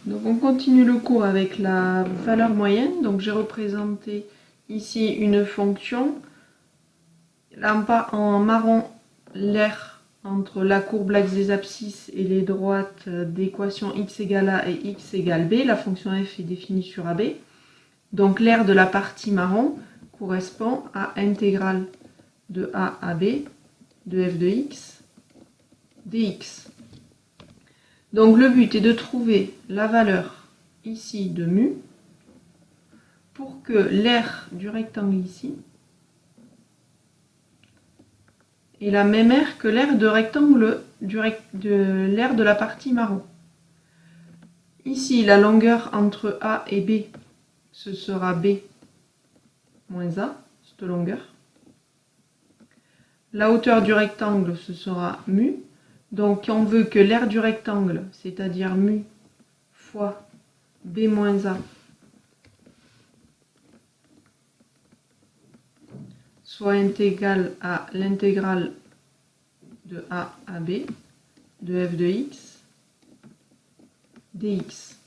Donc on continue le cours avec la valeur moyenne. Donc j'ai représenté ici une fonction. Là en marron, l'aire entre la courbe l'axe des abscisses et les droites d'équation x égale a et x égale b. La fonction f est définie sur AB. Donc l'aire de la partie marron correspond à intégrale de a à b de f de x dx. Donc le but est de trouver la valeur ici de mu pour que l'aire du rectangle ici ait la même aire que l'aire de rectangle de l'aire de la partie marron. Ici, la longueur entre A et B, ce sera B moins A, cette longueur. La hauteur du rectangle, ce sera mu. Donc on veut que l'aire du rectangle, c'est-à-dire mu fois b moins a, soit égale à l'intégrale de a à b de f de x dx.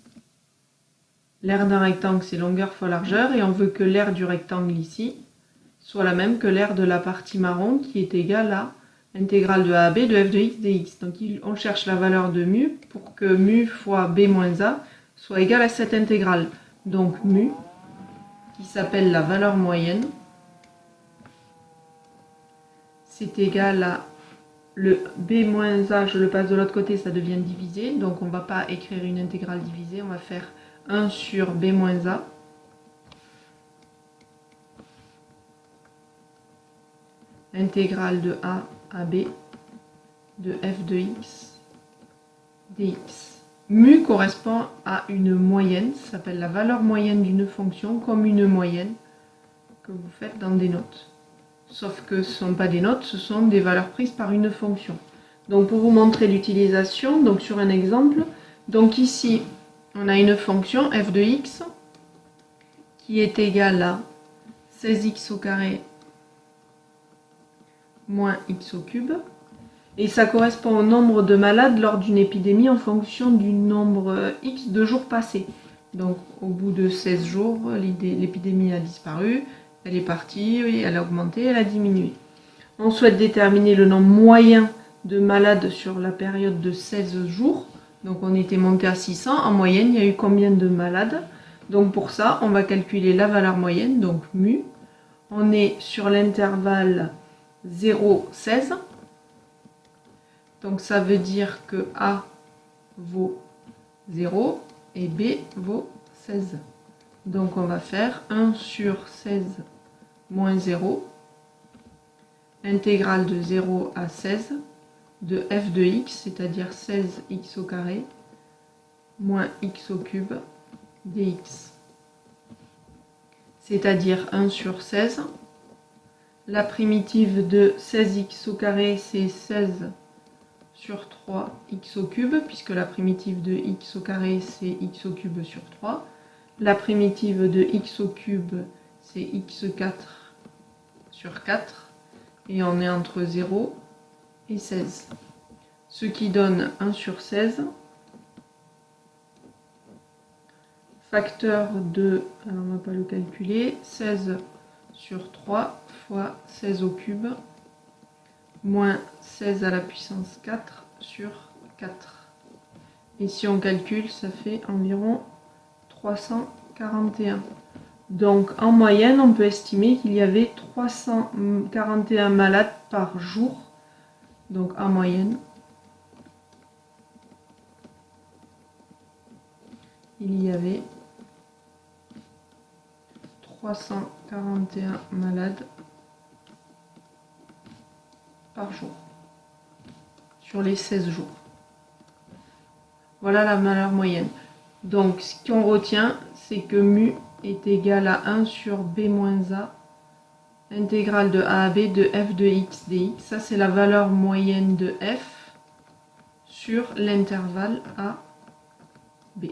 L'aire d'un rectangle, c'est longueur fois largeur, et on veut que l'aire du rectangle ici soit la même que l'aire de la partie marron, qui est égale à intégrale de a à b de f de x dx. Donc on cherche la valeur de mu pour que mu fois b moins a soit égal à cette intégrale. Donc mu, qui s'appelle la valeur moyenne, c'est égal à le b moins a, je le passe de l'autre côté, ça devient divisé. Donc on ne va pas écrire une intégrale divisée, on va faire 1 sur b moins a. Intégrale de a à b de f de x dx. Mu correspond à une moyenne, ça s'appelle la valeur moyenne d'une fonction, comme une moyenne que vous faites dans des notes. Sauf que ce ne sont pas des notes, ce sont des valeurs prises par une fonction. Donc pour vous montrer l'utilisation, donc sur un exemple, donc ici on a une fonction f de x qui est égale à 16x au carré moins x au cube. Et ça correspond au nombre de malades lors d'une épidémie en fonction du nombre x de jours passés. Donc au bout de 16 jours, l'épidémie a disparu, elle est partie, elle a augmenté, elle a diminué. On souhaite déterminer le nombre moyen de malades sur la période de 16 jours. Donc on était monté à 600, en moyenne il y a eu combien de malades? Donc pour ça, on va calculer la valeur moyenne, donc mu. On est sur l'intervalle 0,16. Donc ça veut dire que A vaut 0 et B vaut 16. Donc on va faire 1 sur 16 moins 0, intégrale de 0 à 16 de f de x, c'est-à-dire 16x au carré, moins x au cube dx. C'est-à-dire 1 sur 16. La primitive de 16x au carré, c'est 16 sur 3 x au cube, puisque la primitive de x au carré, c'est x au cube sur 3. La primitive de x au cube, c'est x4 sur 4. Et on est entre 0 et 16. Ce qui donne 1 sur 16. Facteur de, alors on ne va pas le calculer, 16 sur 3 fois 16 au cube, moins 16 à la puissance 4 sur 4. Et si on calcule, ça fait environ 341. Donc en moyenne, on peut estimer qu'il y avait 341 malades par jour. Donc en moyenne, il y avait 341 malades par jour sur les 16 jours. Voilà la valeur moyenne. Donc ce qu'on retient, c'est que mu est égal à 1 sur b moins a, intégrale de a à b de f de x dx. Ça c'est la valeur moyenne de f sur l'intervalle a, b.